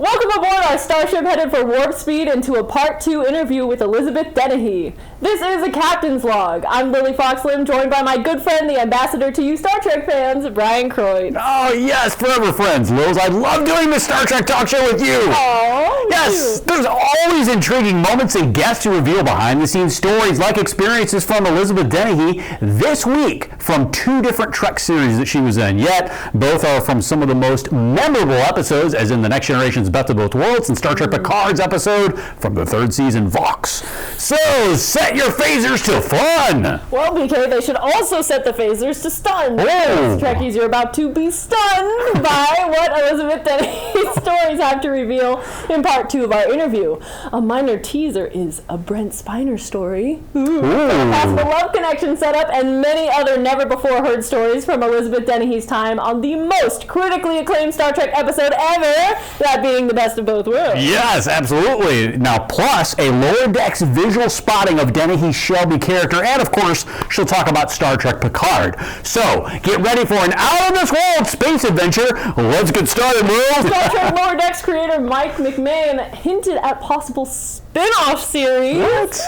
Welcome aboard our starship headed for warp speed into a part 2 interview with Elizabeth Dennehy. This is a captain's log. I'm Lily Foxlim, joined by my good friend, the ambassador to you Star Trek fans, Brian Croyd. Oh yes, forever friends, Liz. I love doing this Star Trek talk show with you. Oh, yes, there's always intriguing moments and guests who reveal behind-the-scenes stories like experiences from Elizabeth Dennehy this week from 2 different Trek series that she was in. Yet, both are from some of the most memorable episodes, as in the Next Generation's Best of Both Worlds and Star Trek Picard's episode from the 3rd season, Vox. So, set your phasers to fun! Well, BK, they should also set the phasers to stun. Oh. Trekkies, you're about to be stunned by what Elizabeth Dennehy's stories have to reveal in part 2 of our interview. A minor teaser is a Brent Spiner story. Ooh. Possible love connection setup and many other never-before-heard stories from Elizabeth Dennehy's time on the most critically acclaimed Star Trek episode ever, that being the Best of Both Worlds. Yes, absolutely. Now, plus a lower decks visual spotting of Dennehy's Shelby character, and of course, she'll talk about Star Trek Picard. So, get ready for an out-of-this-world space adventure. Let's get started, Will. Star Trek Lower Decks creator Mike McMahon hinted at possible spin-off series. What?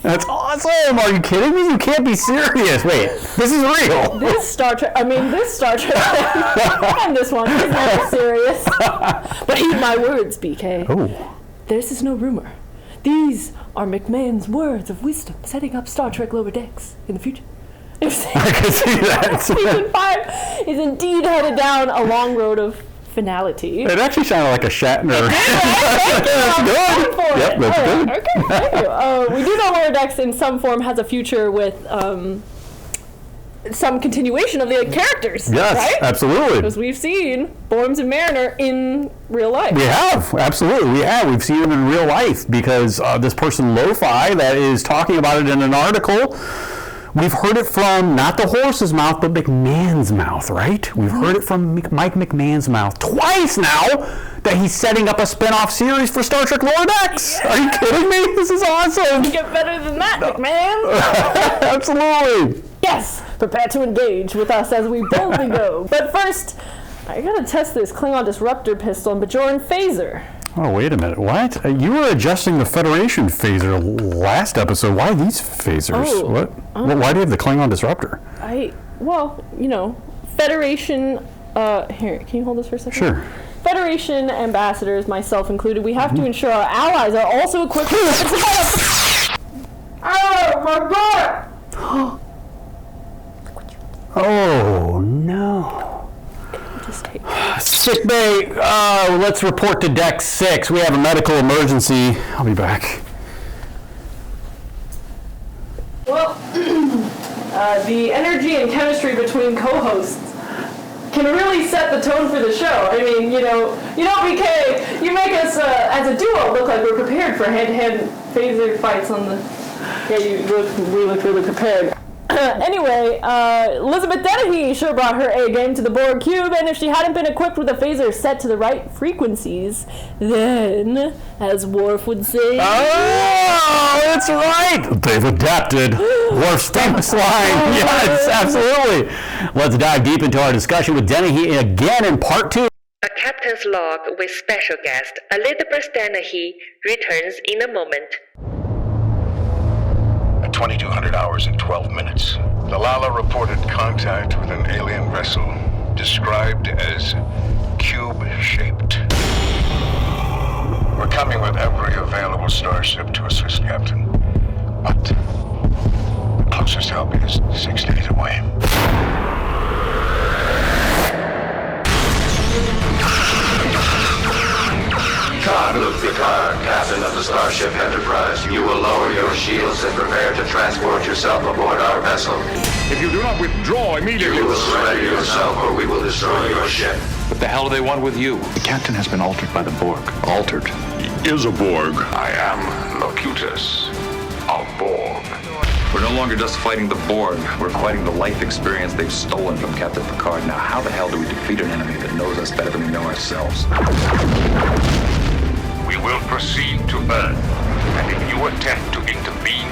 That's awesome. Are you kidding me? You can't be serious. Wait, this is real. This Star Trek and this one is not serious. But heed my words, BK. Oh. This is no rumor. These are McMahon's words of wisdom setting up Star Trek Lower Decks in the future. I can see that. Season 5 is indeed headed down a long road of finality. It actually sounded like a Shatner. That's good. Yep, that's good. Okay, thank you. We do know Lower Decks in some form has a future with some continuation of the characters. Yes, right? absolutely. Because we've seen Borms and Mariner in real life. We have, absolutely. We have. We've seen them in real life because this person, Lo-Fi, that is talking about it in an article, we've heard it from not the horse's mouth, but McMahon's mouth, right? We've heard it from Mike McMahon's mouth twice now that he's setting up a spin-off series for Star Trek Lower Decks. Yeah. Are you kidding me? This is awesome. You get better than that, McMahon. Absolutely. Yes, prepare to engage with us as we boldly go. But first, I gotta test this Klingon Disruptor pistol and Bajoran phaser. Oh, wait a minute. What? You were adjusting the Federation phaser last episode. Why these phasers? Oh, what? Why do you have the Klingon Disruptor? Federation, here, can you hold this for a second? Sure. Federation ambassadors, myself included, we have to ensure our allies are also equipped with Oh, my God! Oh, no. Sick bay, let's report to Deck 6. We have a medical emergency. I'll be back. Well, the energy and chemistry between co-hosts can really set the tone for the show. I mean, BK, you make us, as a duo, look like we're prepared for hand-to-hand phaser fights on the... Yeah, we look really prepared. Anyway, Elizabeth Dennehy sure brought her A game to the Borg Cube, and if she hadn't been equipped with a phaser set to the right frequencies, then, as Worf would say... Oh, that's right! They've adapted. Worf's famous line. Yes, absolutely. Let's dive deep into our discussion with Dennehy again in part 2. A captain's log with special guest Elizabeth Dennehy returns in a moment. 2200 hours and 12 minutes. The Lala reported contact with an alien vessel described as cube-shaped. We're coming with every available starship to assist, Captain. But the closest help is 6 days away. Picard, captain of the Starship Enterprise, you will lower your shields and prepare to transport yourself aboard our vessel. If you do not withdraw immediately... You will surrender yourself or we will destroy your ship. What the hell do they want with you? The captain has been altered by the Borg. Altered? He is a Borg. I am Locutus, a Borg. We're no longer just fighting the Borg. We're fighting the life experience they've stolen from Captain Picard. Now, how the hell do we defeat an enemy that knows us better than we know ourselves? We will proceed to Earth, and if you attempt to intervene,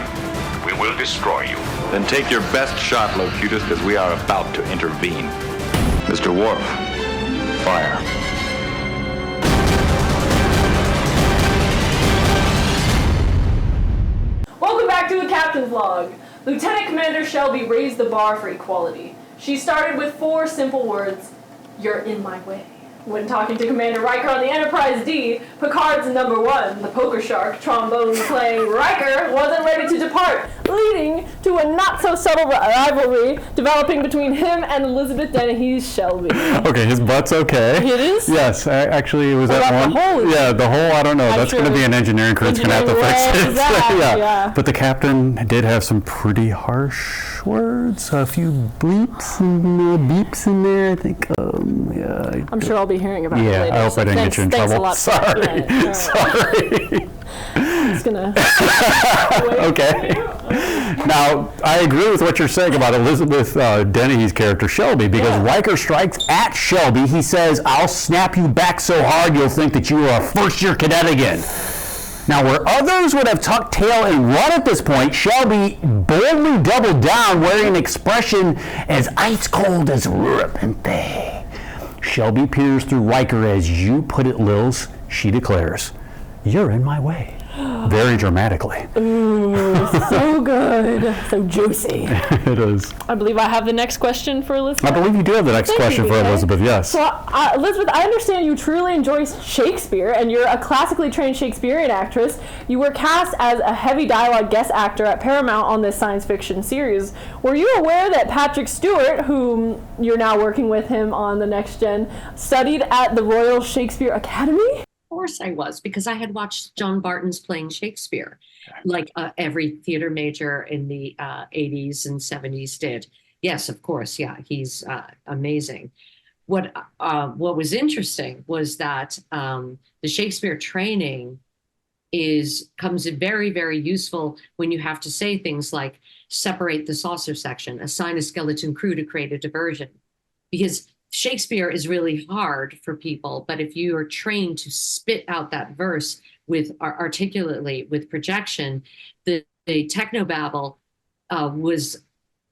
we will destroy you. Then take your best shot, Locutus, because we are about to intervene. Mr. Worf, fire. exclusive log. Lieutenant Commander Shelby raised the bar for equality. She started with 4 simple words, "You're in my way." When talking to Commander Riker on the Enterprise D, Picard's number 1, the poker shark, trombone-playing Riker, wasn't ready to depart, leading to a not-so-subtle rivalry developing between him and Elizabeth Dennehy's Shelby. Okay, his butt's okay. It is? Yes, actually, it was What that about one. the hole? Yeah, the hole, I don't know. That's going to be an engineering crew that's going to have to fix it. Yeah. But the captain did have some pretty harsh words, a few bleeps and beeps in there, I think. Yeah. I'm sure I'll be hearing about it later. Yeah, I hope I didn't get you in trouble. A lot. Sorry. Yeah, Sorry. It's gonna. Okay. Now, I agree with what you're saying about Elizabeth Dennehy's character, Shelby, because Riker strikes at Shelby. He says, "I'll snap you back so hard you'll think that you are a first-year cadet again." Now, where others would have tucked tail and run at this point, Shelby boldly doubled down, wearing an expression as ice cold as repente. Shelby peers through Riker as, "You put it, Lils," she declares. "You're in my way." Very dramatically. Ooh, so good. So juicy. It is. I believe I have the next question for Elizabeth. I believe you do have the next question for Elizabeth, yes. So, Elizabeth, I understand you truly enjoy Shakespeare, and you're a classically trained Shakespearean actress. You were cast as a heavy dialogue guest actor at Paramount on this science fiction series. Were you aware that Patrick Stewart, whom you're now working with him on the Next Gen, studied at the Royal Shakespeare Academy? Of course I was, because I had watched John Barton's playing Shakespeare, like every theater major in the 80s and 70s did. Yes, of course. Yeah, he's amazing. What was interesting was that the Shakespeare training comes in very, very useful when you have to say things like separate the saucer section, assign a skeleton crew to create a diversion, because Shakespeare is really hard for people, but if you are trained to spit out that verse with articulately with projection, the technobabble was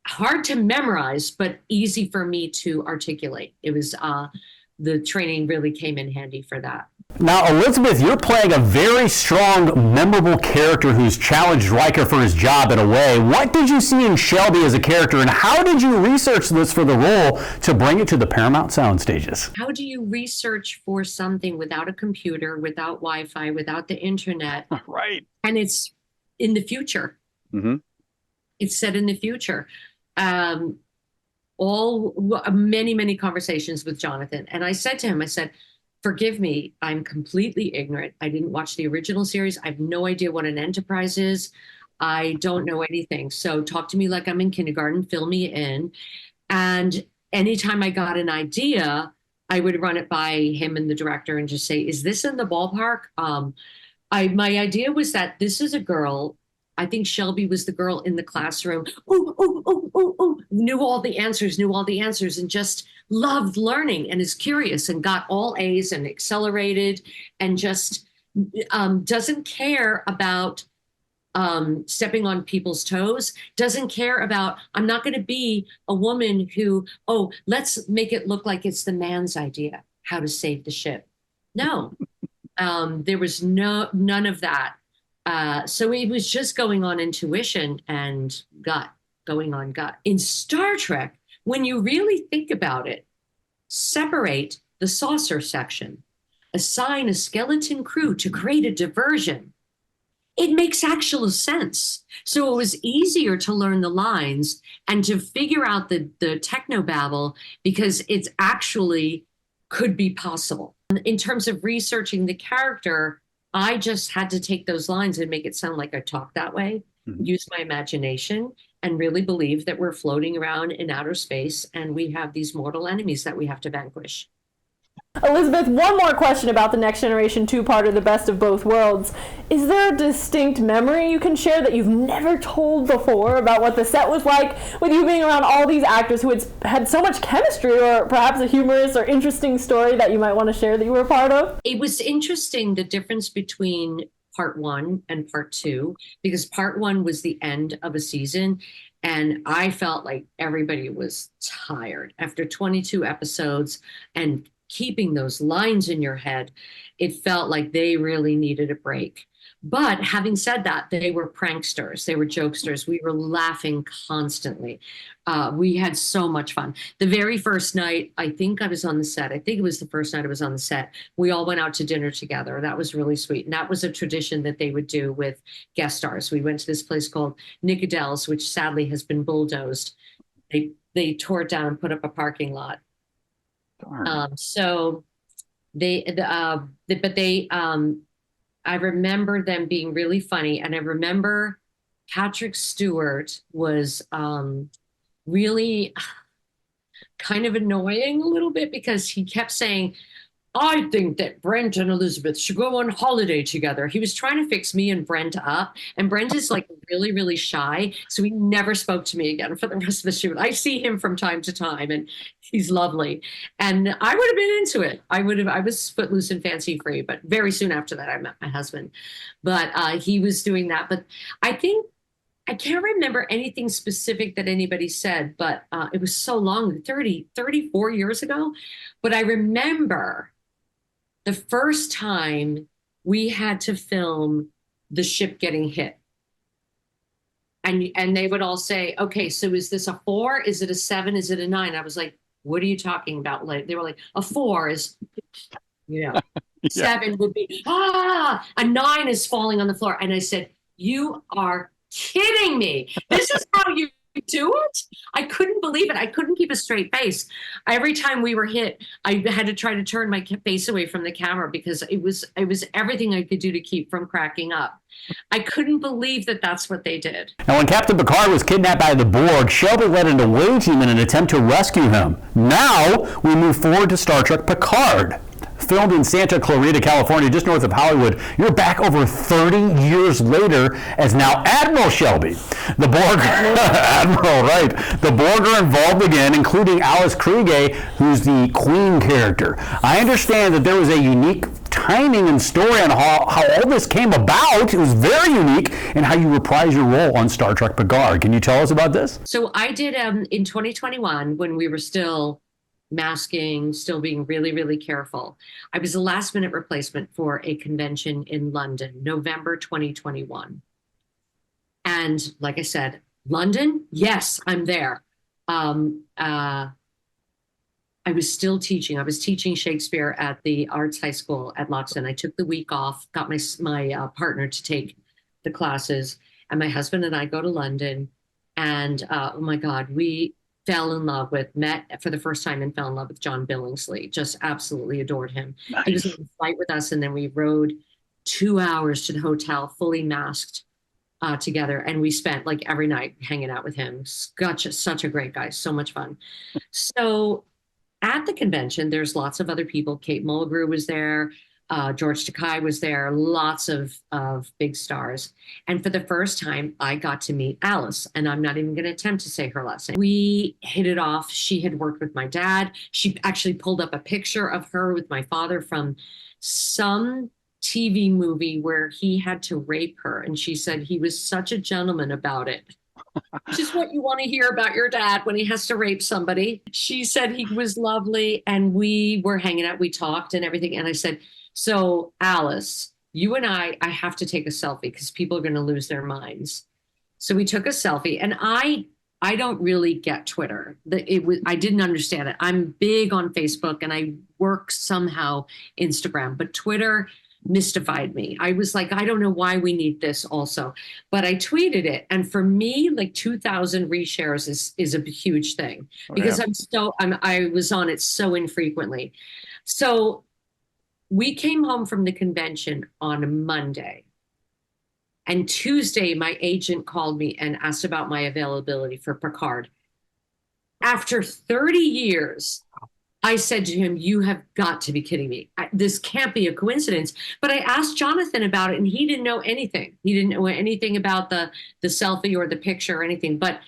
hard to memorize, but easy for me to articulate. It was the training really came in handy for that. Now, Elizabeth, you're playing a very strong, memorable character who's challenged Riker for his job in a way. What did you see in Shelby as a character, and how did you research this for the role to bring it to the Paramount sound stages? How do you research for something without a computer, without Wi-Fi, without the internet? Right. And it's in the future. Mm-hmm. It's set in the future. Many conversations with Jonathan. And I said to him, I said, "Forgive me, I'm completely ignorant. I didn't watch the original series. I have no idea what an Enterprise is. I don't know anything. So talk to me like I'm in kindergarten, fill me in." And anytime I got an idea, I would run it by him and the director and just say, "Is this in the ballpark?" My idea was that this is a girl. I think Shelby was the girl in the classroom. Knew all the answers and just loved learning and is curious and got all A's and accelerated and just doesn't care about stepping on people's toes, doesn't care about, I'm not going to be a woman who, let's make it look like it's the man's idea, how to save the ship. No, there was none of that. So it was just going on intuition and gut. In Star Trek, when you really think about it, separate the saucer section, assign a skeleton crew to create a diversion. It makes actual sense. So it was easier to learn the lines and to figure out the technobabble because it's actually could be possible. In terms of researching the character, I just had to take those lines and make it sound like I talk that way, use my imagination, and really believe that we're floating around in outer space and we have these mortal enemies that we have to vanquish. Elizabeth, one more question about the Next Generation two-parter, The Best of Both Worlds. Is there a distinct memory you can share that you've never told before about what the set was like with you being around all these actors who had so much chemistry, or perhaps a humorous or interesting story that you might want to share that you were a part of? It was interesting, the difference between part 1 and part 2, because part 1 was the end of a season, and I felt like everybody was tired after 22 episodes and keeping those lines in your head. it felt like they really needed a break. But having said that, they were pranksters. They were jokesters. We were laughing constantly. We had so much fun. The very first night, I think I was on the set. I think it was the first night I was on the set. We all went out to dinner together. That was really sweet. And that was a tradition that they would do with guest stars. We went to this place called Nicodell's, which sadly has been bulldozed. They tore it down and put up a parking lot. I remember them being really funny. And I remember Patrick Stewart was really kind of annoying a little bit because he kept saying, I think that Brent and Elizabeth should go on holiday together. He was trying to fix me and Brent up. And Brent is like really, really shy. So he never spoke to me again for the rest of the shoot. I see him from time to time and he's lovely. And I would have been into it. I was footloose and fancy free, but very soon after that, I met my husband. But he was doing that. But I can't remember anything specific that anybody said, but it was so long, 34 years ago. But I remember the first time we had to film the ship getting hit. And they would all say, okay, so is this a 4? Is it a 7? Is it a 9? I was like, what are you talking about? Like, they were like, a 4 is, yeah. 7 would be, a 9 is falling on the floor. And I said, you are kidding me. This is how you do it? I couldn't believe it. I couldn't keep a straight face. Every time we were hit, I had to try to turn my face away from the camera because it was everything I could do to keep from cracking up. I couldn't believe that that's what they did. Now, when Captain Picard was kidnapped by the Borg, Shelby led an away team in an attempt to rescue him. Now, we move forward to Star Trek Picard. Filmed in Santa Clarita, California, just north of Hollywood, you're back over 30 years later as now Admiral Shelby. The Borg, Admiral, right. The Borg are involved again, including Alice Krige, who's the Queen character. I understand that there was a unique timing and story on how all this came about. It was very unique in how you reprise your role on Star Trek Picard. Can you tell us about this? So I did in 2021 when we were still masking, still being really, really careful. I was a last minute replacement for a convention in London, November 2021. And like I said, London, yes, I'm there. I was still teaching. I was teaching Shakespeare at the Arts High School at Loxton. I took the week off, got my partner to take the classes, and my husband and I go to London. And oh my God, we met for the first time and fell in love with John Billingsley. Just absolutely adored him. Nice. He was on the flight with us, and then we rode 2 hours to the hotel, fully masked together. And we spent like every night hanging out with him. Such a great guy, so much fun. So at the convention, there's lots of other people. Kate Mulgrew was there. George Takei was there, lots of big stars. And for the first time, I got to meet Alice, and I'm not even going to attempt to say her last name. We hit it off. She had worked with my dad. She actually pulled up a picture of her with my father from some TV movie where he had to rape her. And she said he was such a gentleman about it. Which is what you want to hear about your dad when he has to rape somebody. She said he was lovely, and we were hanging out. We talked and everything. And I said, so Alice, you and I have to take a selfie because people are going to lose their minds. So we took a selfie, and I don't really get Twitter. I didn't understand it. I'm big on Facebook, and I work somehow Instagram, but Twitter mystified me. I was like, I don't know why we need this also, but I tweeted it. And for me, like 2,000 reshares is a huge thing because I was on it so infrequently. So we came home from the convention on a Monday, and Tuesday, my agent called me and asked about my availability for Picard. After 30 years, I said to him, you have got to be kidding me. This can't be a coincidence. But I asked Jonathan about it, and he didn't know anything. He didn't know anything about the selfie or the picture or anything. But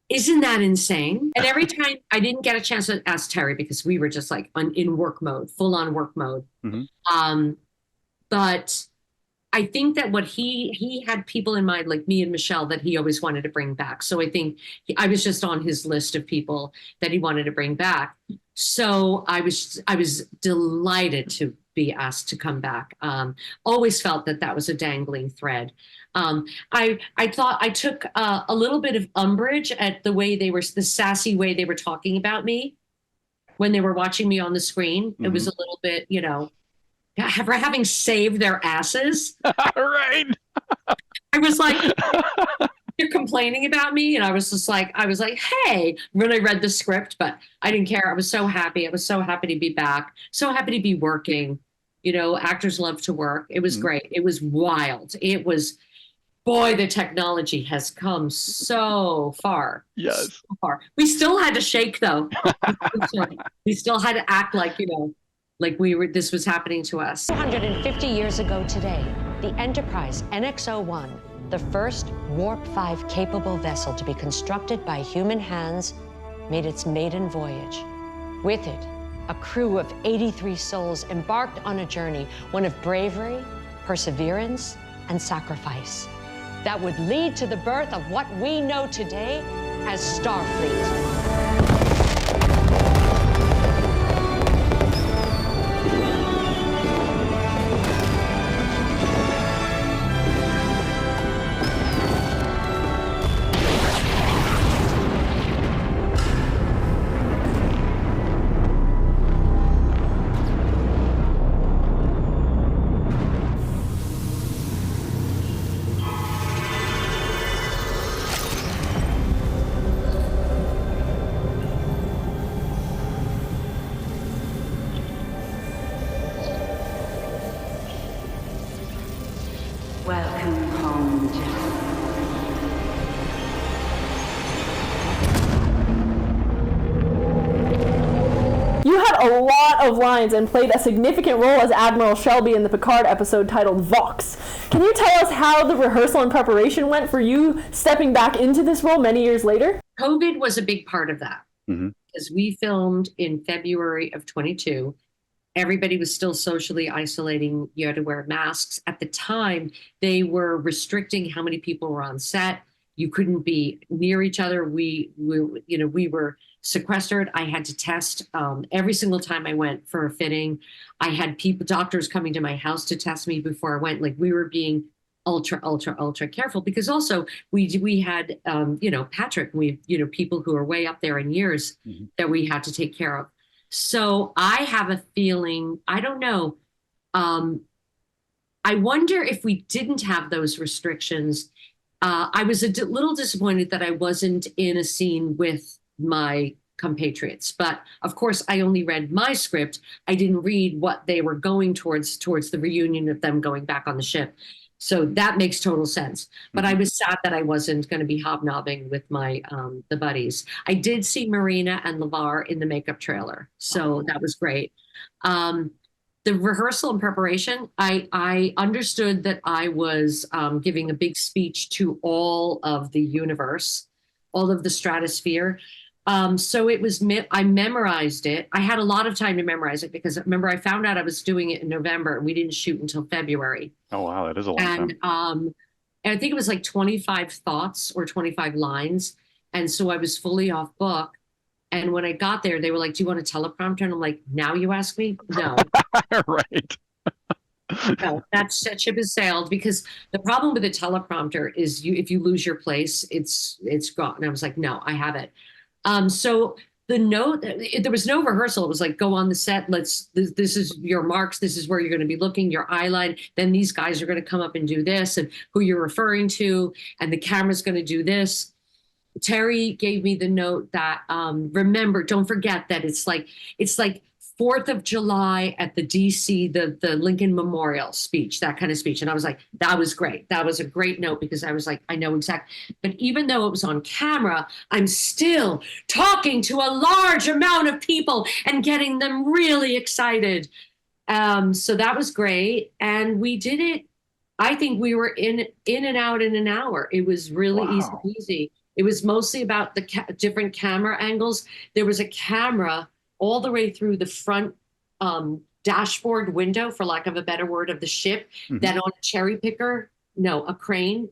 isn't that insane? And every time I didn't get a chance to ask Terry because we were just like in work mode, full on work mode. Mm-hmm. But I think that what he had people in mind, like me and Michelle, that he always wanted to bring back. So I think I was just on his list of people that he wanted to bring back. So I was delighted be asked to come back. Always felt that was a dangling thread. I thought I took a little bit of umbrage at the way the sassy way they were talking about me when they were watching me on the screen. It was a little bit, having saved their asses. Right. I was like, you're complaining about me, and I was like, hey, when I read the script, but I didn't care. I was so happy. I was so happy to be back. So happy to be working. Actors love to work. It was great. It was wild. It was. Boy, the technology has come so far. Yes. So far. We still had to shake, though. We still had to act like, like this was happening to us. 250 years ago today, the Enterprise NX-01, the first Warp 5 capable vessel to be constructed by human hands, made its maiden voyage. With it, a crew of 83 souls embarked on a journey, one of bravery, perseverance, and sacrifice, that would lead to the birth of what we know today as Starfleet. Welcome home, You had a lot of lines and played a significant role as Admiral Shelby in the Picard episode titled Vox. Can you tell us how the rehearsal and preparation went for you stepping back into this role many years later? COVID was a big part of that, because we filmed in February of 22. Everybody was still socially isolating. You had to wear masks. At the time, they were restricting how many people were on set. You couldn't be near each other. We were sequestered. I had to test every single time I went for a fitting. I had doctors coming to my house to test me before I went. Like, we were being ultra, ultra, ultra careful, because also we had Patrick. People who are way up there in years that we had to take care of. So I have a feeling, I don't know. I wonder if we didn't have those restrictions. I was a little disappointed that I wasn't in a scene with my compatriots. But of course, I only read my script. I didn't read what they were going towards the reunion of them going back on the ship. So that makes total sense. But I was sad that I wasn't going to be hobnobbing with my the buddies. I did see Marina and LeVar in the makeup trailer, so that was great. The rehearsal and preparation, I understood that I was giving a big speech to all of the universe, all of the stratosphere. So it was, I memorized it. I had a lot of time to memorize it, because remember, I found out I was doing it in November and we didn't shoot until February. Oh, wow. That is a long time. And I think it was like 25 thoughts or 25 lines. And so I was fully off book. And when I got there, they were like, do you want a teleprompter? And I'm like, now you ask me? No. Right. No, that ship has sailed, because the problem with a teleprompter is if you lose your place, it's gone. And I was like, no, I have it. So the note, there was no rehearsal. It was like, go on the set. This is your marks. This is where you're going to be looking, your eye line. Then these guys are going to come up and do this, and who you're referring to. And the camera's going to do this. Terry gave me the note that, remember, don't forget that it's like 4th of July at the DC, the Lincoln Memorial speech, that kind of speech. And I was like, that was great. That was a great note, because I was like, I know exactly. But even though it was on camera, I'm still talking to a large amount of people and getting them really excited. So that was great. And we did it. I think we were in and out in an hour. It was really easy. It was mostly about the different camera angles. There was a camera all the way through the front dashboard window, for lack of a better word, of the ship, that on a cherry picker, a crane,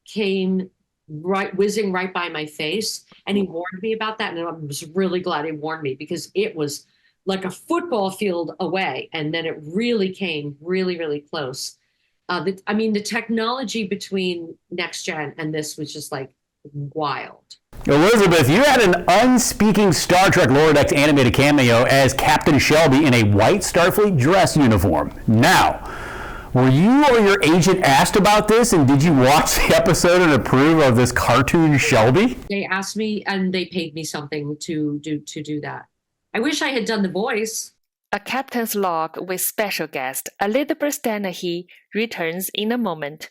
came whizzing right by my face. And he warned me about that. And I was really glad he warned me, because it was like a football field away. And then it really came really, really close. The technology between Next Gen and this was just like wild. Elizabeth, you had an unspeaking Star Trek Lower Decks animated cameo as Captain Shelby in a white Starfleet dress uniform. Now, were you or your agent asked about this, and did you watch the episode and approve of this cartoon Shelby? They asked me, and they paid me something to do that. I wish I had done the voice. A captain's log with special guest Elizabeth Dennehy returns in a moment.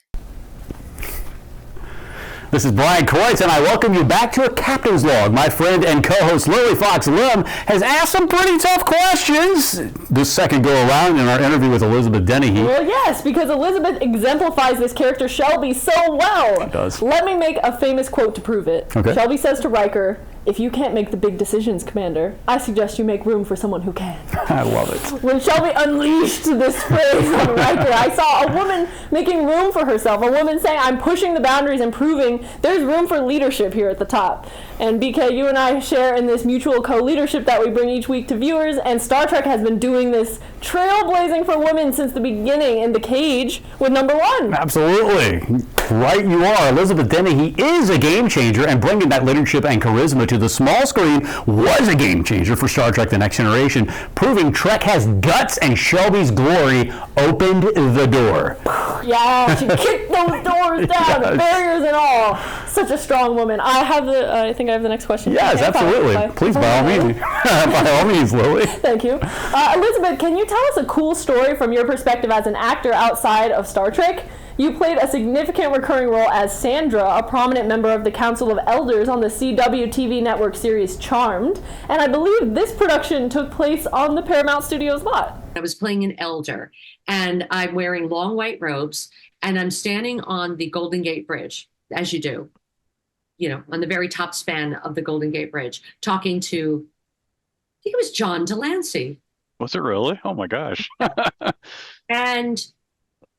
This is Brian Coitz, and I welcome you back to a Captain's Log. My friend and co-host Lily Fox Lim has asked some pretty tough questions this second go around in our interview with Elizabeth Dennehy. Well, yes, because Elizabeth exemplifies this character Shelby so well. It does. Let me make a famous quote to prove it. Okay. Shelby says to Riker, "If you can't make the big decisions, Commander, I suggest you make room for someone who can." I love it. When Shelby unleashed this phrase on Riker, I saw a woman making room for herself, a woman saying, "I'm pushing the boundaries and proving there's room for leadership here at the top." And BK, you and I share in this mutual co-leadership that we bring each week to viewers, and Star Trek has been doing this trailblazing for women since the beginning in The Cage with number 1. Absolutely. Right you are. Elizabeth Dennehy is a game changer, and bringing that leadership and charisma to the small screen was a game changer for Star Trek The Next Generation, proving Trek has guts, and Shelby's glory opened the door. Yeah, she kicked those doors down, Yes. barriers and all. Such a strong woman. I think I have the next question. Yes, Okay, absolutely. Please, by all means. By all means, Lily. Thank you. Elizabeth, can you tell us a cool story from your perspective as an actor outside of Star Trek? You played a significant recurring role as Sandra, a prominent member of the Council of Elders on the CW TV network series Charmed, and I believe this production took place on the Paramount Studios lot. I was playing an elder, and I'm wearing long white robes, and I'm standing on the Golden Gate Bridge, as you do, on the very top span of the Golden Gate Bridge, talking to, I think it was John Delancey. Was it really? Oh my gosh. And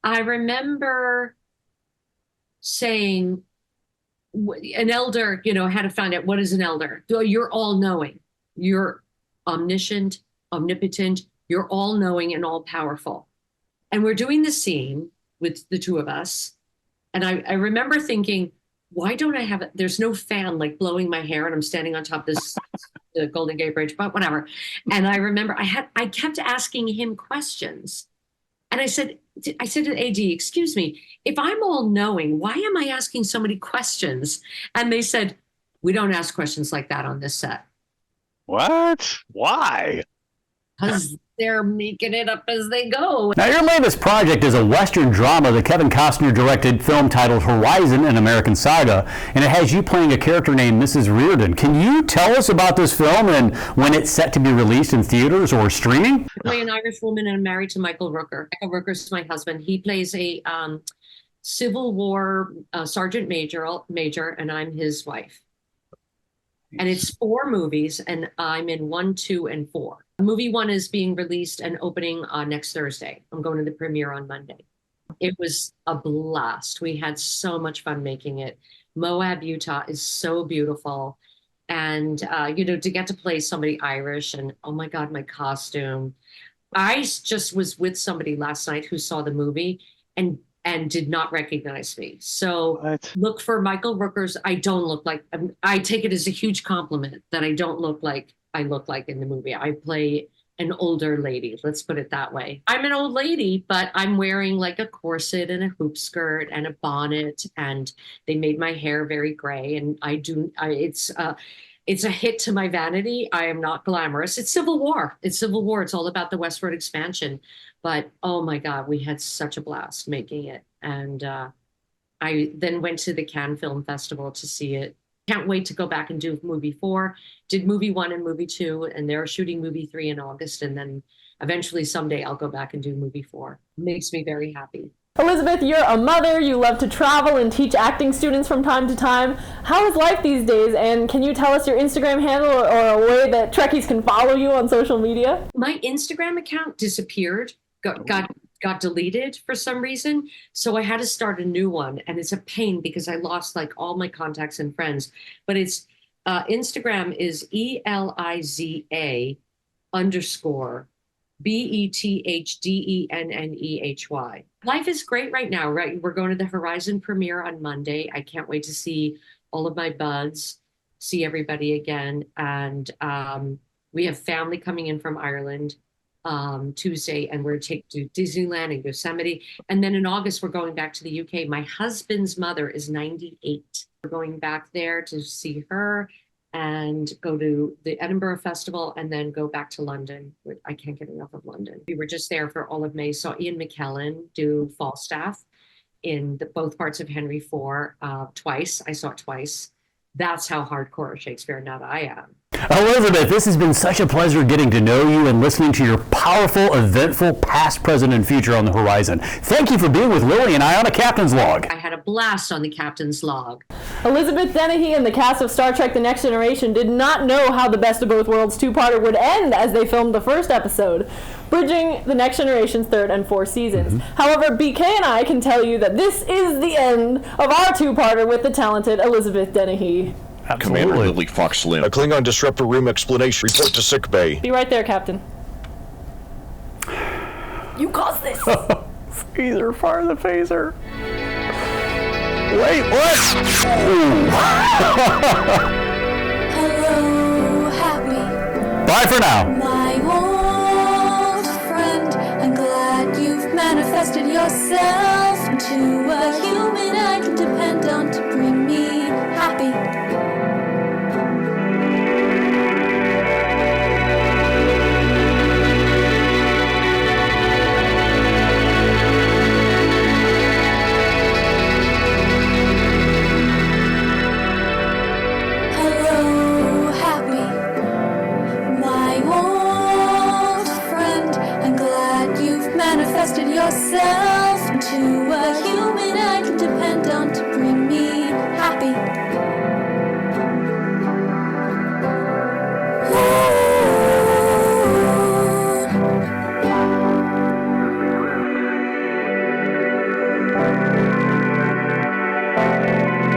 I remember saying, an elder, had to find out, what is an elder? You're all-knowing. You're omniscient, omnipotent. You're all-knowing and all-powerful. And we're doing the scene with the two of us. And I remember thinking, why don't I have it? There's no fan like blowing my hair, and I'm standing on top of the Golden Gate Bridge, but whatever. And I remember I kept asking him questions. And I said to AD, "Excuse me, if I'm all knowing, why am I asking so many questions?" And they said, "We don't ask questions like that on this set." What? Why? Because they're making it up as they go. Now, your latest project is a Western drama, the Kevin Costner directed film titled Horizon: An American Saga, and it has you playing a character named Mrs. Riordan. Can you tell us about this film and when it's set to be released in theaters or streaming? I play an Irish woman, and I'm married to Michael Rooker. Michael Rooker's my husband. He plays a Civil War sergeant major, and I'm his wife. And it's 4 movies, and I'm in 1, 2, and 4. Movie 1 is being released and opening next Thursday. I'm going to the premiere on Monday. It was a blast. We had so much fun making it. Moab, Utah is so beautiful. And, to get to play somebody Irish, and oh my God, my costume. I just was with somebody last night who saw the movie and did not recognize me. So Look for Michael Rooker's. I don't look like, I take it as a huge compliment that I don't look like I look like in the movie. I play an older lady, let's put it that way. I'm an old lady, but I'm wearing like a corset and a hoop skirt and a bonnet, and they made my hair very gray. And it's a hit to my vanity. I am not glamorous. It's Civil War. It's all about the westward expansion. But oh my God, we had such a blast making it. And I then went to the Cannes Film Festival to see it. Can't wait to go back and do movie 4. Did movie 1 and movie 2, and they're shooting movie 3 in August. And then eventually someday I'll go back and do movie 4. Makes me very happy. Elizabeth, you're a mother. You love to travel and teach acting students from time to time. How is life these days? And can you tell us your Instagram handle or a way that Trekkies can follow you on social media? My Instagram account disappeared, got deleted for some reason. So I had to start a new one. And it's a pain because I lost like all my contacts and friends. But it's Instagram is ELIZA _BETHDENNEHY. Life is great right now, right? We're going to the Horizon premiere on Monday. I can't wait to see all of my buds, see everybody again. And we have family coming in from Ireland Tuesday, and we're taking to Disneyland and Yosemite. And then in August, we're going back to the UK. My husband's mother is 98. We're going back there to see her and go to the Edinburgh Festival and then go back to London. I can't get enough of London. We were just there for all of May. Saw Ian McKellen do Falstaff in both parts of Henry IV twice. I saw it twice. That's how hardcore a Shakespeare nut I am. Elizabeth, this has been such a pleasure getting to know you and listening to your powerful, eventful past, present, and future on the horizon. Thank you for being with Lily and I on a Captain's Log. I had a blast on the Captain's Log. Elizabeth Dennehy and the cast of Star Trek The Next Generation did not know how the Best of Both Worlds two-parter would end as they filmed the first episode, bridging The Next Generation's third and fourth seasons. However, BK and I can tell you that this is the end of our two-parter with the talented Elizabeth Dennehy. Absolutely. Commander Lily Fox Lynn. A Klingon Disruptor room explanation. Report to sickbay. Be right there, Captain. You caused this. Phaser, fire the phaser. Wait, what? Hello, happy. Bye for now. My old friend, I'm glad you've manifested yourself into a human I can depend on to bring me happy.